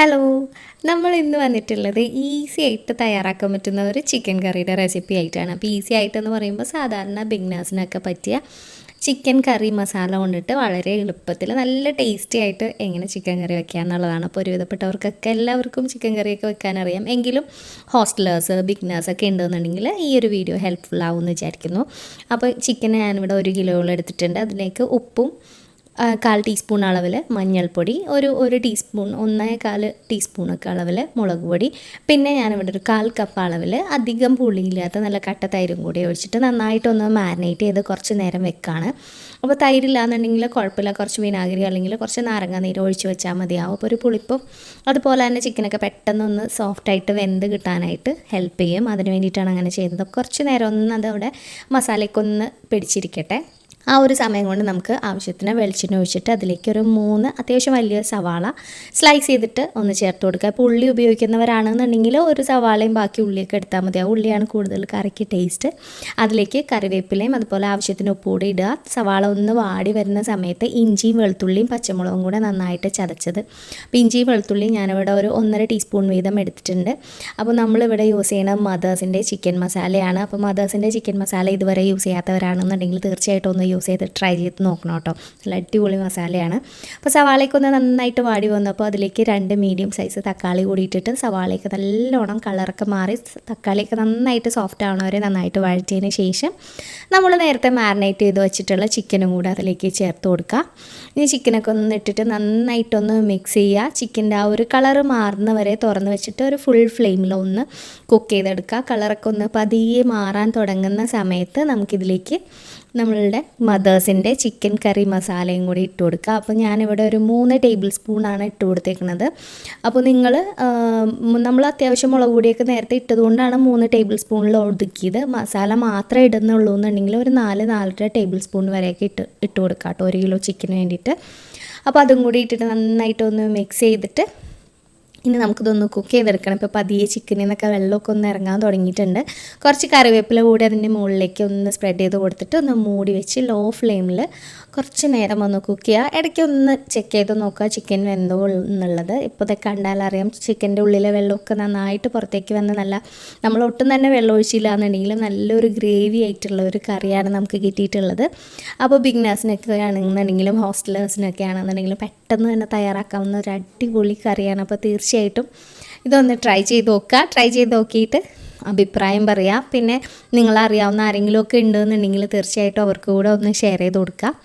Hello, നമ്മൾ ഇന്ന് വന്നിട്ടുള്ളത് ഈസി ആയിട്ട് തയ്യാറാക്കാൻ പറ്റുന്ന ഒരു ചിക്കൻ കറിയുടെ റെസിപ്പി ആയിട്ടാണ്. അപ്പോൾ ഈസി ആയിട്ടെന്ന് പറയുമ്പോൾ സാധാരണ ബിഗ്നേഴ്സിനൊക്കെ പറ്റിയ ചിക്കൻ കറി മസാല കൊണ്ടിട്ട് വളരെ എളുപ്പത്തിൽ നല്ല ടേസ്റ്റി ആയിട്ട് എങ്ങനെ ചിക്കൻ കറി വെക്കുക എന്നുള്ളതാണ്. അപ്പോൾ ഒരുവിധപ്പെട്ടവർക്കൊക്കെ എല്ലാവർക്കും ചിക്കൻ കറിയൊക്കെ വെക്കാനറിയാം. എങ്കിലും ഹോസ്റ്റലേഴ്സ് ബിഗ്നേഴ്സൊക്കെ ഉണ്ടെന്നുണ്ടെങ്കിൽ ഈ ഒരു വീഡിയോ ഹെൽപ്ഫുൾ ആവുമെന്ന് വിചാരിക്കുന്നു. അപ്പോൾ ചിക്കൻ ഞാനിവിടെ 1 കിലോയോളം എടുത്തിട്ടുണ്ട്. അതിലേക്ക് ഉപ്പും 1/4 ടീസ്പൂൺ അളവിൽ മഞ്ഞൾപ്പൊടി, ഒരു ടീസ്പൂൺ 1/4 ടീസ്പൂണൊക്കെ അളവിൽ മുളക് പൊടി, പിന്നെ ഞാനിവിടെ ഒരു 1/4 കപ്പ് അളവിൽ അധികം പുളിയില്ലാത്ത നല്ല കട്ട തൈരും കൂടി ഒഴിച്ചിട്ട് നന്നായിട്ടൊന്ന് മാരിനേറ്റ് ചെയ്ത് കുറച്ച് നേരം വെക്കാണ്. അപ്പോൾ തൈരില്ലാന്നുണ്ടെങ്കിൽ കുഴപ്പമില്ല, കുറച്ച് വിനാഗിരി അല്ലെങ്കിൽ കുറച്ച് നാരങ്ങ നീര് ഒഴിച്ച് വെച്ചാൽ മതിയാവും. അപ്പോൾ ഒരു പുളിപ്പും അതുപോലെ തന്നെ ചിക്കനൊക്കെ പെട്ടെന്നൊന്ന് സോഫ്റ്റായിട്ട് വെന്ത് കിട്ടാനായിട്ട് ഹെൽപ്പ് ചെയ്യും. അതിന് വേണ്ടിയിട്ടാണ് അങ്ങനെ ചെയ്യുന്നത്. കുറച്ച് നേരം ഒന്ന് അതവിടെ മസാലയ്ക്കൊന്ന് പിടിച്ചിരിക്കട്ടെ. ആ ഒരു സമയം കൊണ്ട് നമുക്ക് ആവശ്യത്തിന് വെളിച്ചെണ്ണ ഒഴിച്ചിട്ട് അതിലേക്ക് ഒരു 3 അത്യാവശ്യം വലിയ സവാള സ്ലൈസ് ചെയ്തിട്ട് ഒന്ന് ചേർത്ത് കൊടുക്കുക. ഇപ്പോൾ ഉള്ളി ഉപയോഗിക്കുന്നവരാണെന്നുണ്ടെങ്കിൽ ഒരു സവാളയും ബാക്കി ഉള്ളിയൊക്കെ എടുത്താൽ മതി. ആ ഉള്ളിയാണ് കൂടുതൽ കറിക്ക് ടേസ്റ്റ്. അതിലേക്ക് കറിവേപ്പിലയും അതുപോലെ ആവശ്യത്തിന് ഉപ്പ് കൂടി ഇടുക. സവാള ഒന്ന് വാടി വരുന്ന സമയത്ത് ഇഞ്ചിയും വെളുത്തുള്ളിയും പച്ചമുളകും കൂടെ നന്നായിട്ട് ചതച്ചത്. അപ്പോൾ ഇഞ്ചിയും വെളുത്തുള്ളിയും ഞാനിവിടെ ഒരു 1.5 ടീസ്പൂൺ വീതം എടുത്തിട്ടുണ്ട്. അപ്പോൾ നമ്മളിവിടെ യൂസ് ചെയ്യുന്ന മദേഴ്സിൻ്റെ ചിക്കൻ മസാലയാണ്. അപ്പോൾ മദേഴ്സിൻ്റെ ചിക്കൻ മസാല ഇതുവരെ യൂസ് ചെയ്യാത്തവരാണെന്നുണ്ടെങ്കിൽ തീർച്ചയായിട്ടും ഒന്ന് യൂസ് ചെയ്ത് ട്രൈ ചെയ്ത് നോക്കണം കേട്ടോ. നല്ല അടിപൊളി മസാലയാണ്. അപ്പോൾ സവാളയ്ക്കൊന്ന് നന്നായിട്ട് വാടി വന്നപ്പോൾ അതിലേക്ക് 2 മീഡിയം സൈസ് തക്കാളി കൂടി ഇട്ടിട്ട് സവാളയൊക്കെ നല്ലോണം കളറൊക്കെ മാറി തക്കാളിയൊക്കെ നന്നായിട്ട് സോഫ്റ്റ് ആവണവരെ നന്നായിട്ട് വഴറ്റിയതിന് ശേഷം നമ്മൾ നേരത്തെ മാരിനേറ്റ് ചെയ്ത് വെച്ചിട്ടുള്ള ചിക്കനും കൂടെ അതിലേക്ക് ചേർത്ത് കൊടുക്കുക. ഇനി ചിക്കനൊക്കെ ഒന്ന് ഇട്ടിട്ട് നന്നായിട്ടൊന്ന് മിക്സ് ചെയ്യുക. ചിക്കൻ്റെ ആ ഒരു കളറ് മാറുന്നവരെ തുറന്ന് വെച്ചിട്ട് ഒരു ഫുൾ ഫ്ലെയിമിൽ ഒന്ന് കുക്ക് ചെയ്തെടുക്കുക. കളറൊക്കെ ഒന്ന് പതിയെ മാറാൻ തുടങ്ങുന്ന സമയത്ത് നമുക്കിതിലേക്ക് നമ്മളുടെ മദേഴ്സിൻ്റെ ചിക്കൻ കറി മസാലയും കൂടി ഇട്ട് കൊടുക്കുക. അപ്പോൾ ഞാനിവിടെ ഒരു 3 ടേബിൾ സ്പൂണാണ് ഇട്ട് കൊടുത്തേക്കുന്നത്. അപ്പോൾ നമ്മൾ അത്യാവശ്യം മുളക് പൊടിയൊക്കെ നേരത്തെ ഇട്ടതുകൊണ്ടാണ് 3 ടേബിൾ സ്പൂണിൽ ഒതുക്കിയത്. മസാല മാത്രമേ ഇടുന്നുള്ളൂ എന്നുണ്ടെങ്കിൽ ഒരു 4-4.5 ടേബിൾ സ്പൂൺ വരെയൊക്കെ ഇട്ട് കൊടുക്കുക കേട്ടോ, 1 കിലോ ചിക്കന് വേണ്ടിയിട്ട്. അപ്പോൾ അതും കൂടി ഇട്ടിട്ട് നന്നായിട്ടൊന്ന് മിക്സ് ചെയ്തിട്ട് ഇനി നമുക്കിതൊന്ന് കുക്ക് ചെയ്തെടുക്കണം. ഇപ്പോൾ പതിയെ ചിക്കനിൽ നിന്നൊക്കെ വെള്ളമൊക്കെ ഒന്ന് ഇറങ്ങാൻ തുടങ്ങിയിട്ടുണ്ട്. കുറച്ച് കറിവേപ്പില കൂടി അതിൻ്റെ മുകളിലേക്ക് ഒന്ന് സ്പ്രെഡ് ചെയ്ത് കൊടുത്തിട്ട് ഒന്ന് മൂടി വെച്ച് ലോ ഫ്ലെയിമിൽ കുറച്ച് നേരം ഒന്ന് കുക്ക് ചെയ്യുക. ഇടയ്ക്ക് ഒന്ന് ചെക്ക് ചെയ്ത് നോക്കുക ചിക്കൻ വെന്തോ എന്നുള്ളത്. ഇപ്പോൾ ഇതൊക്കെ കണ്ടാലറിയാം ചിക്കൻ്റെ ഉള്ളിലെ വെള്ളമൊക്കെ നന്നായിട്ട് പുറത്തേക്ക് വന്ന് നമ്മൾ ഒട്ടും തന്നെ വെള്ളം ഒഴിച്ചില്ല എന്നുണ്ടെങ്കിൽ നല്ലൊരു ഗ്രേവി ആയിട്ടുള്ള ഒരു കറിയാണ് നമുക്ക് കിട്ടിയിട്ടുള്ളത്. അപ്പോൾ ബിഗ്നേഴ്സിനൊക്കെ ആണെന്നുണ്ടെങ്കിലും ഹോസ്റ്റലേഴ്സിനൊക്കെ ആണെന്നുണ്ടെങ്കിലും പെട്ടെന്ന് തന്നെ തയ്യാറാക്കാവുന്ന ഒരു അടിപൊളി കറിയാണ്. അപ്പോൾ തീർച്ചയായിട്ടും ഇതൊന്ന് ട്രൈ ചെയ്ത് നോക്കുക. ട്രൈ ചെയ്ത് നോക്കിയിട്ട് അഭിപ്രായം പറയാം. പിന്നെ നിങ്ങളറിയാവുന്ന ആരെങ്കിലുമൊക്കെ ഉണ്ടെന്നുണ്ടെങ്കിൽ തീർച്ചയായിട്ടും അവർക്ക് കൂടെ ഒന്ന് ഷെയർ ചെയ്ത് കൊടുക്കുക.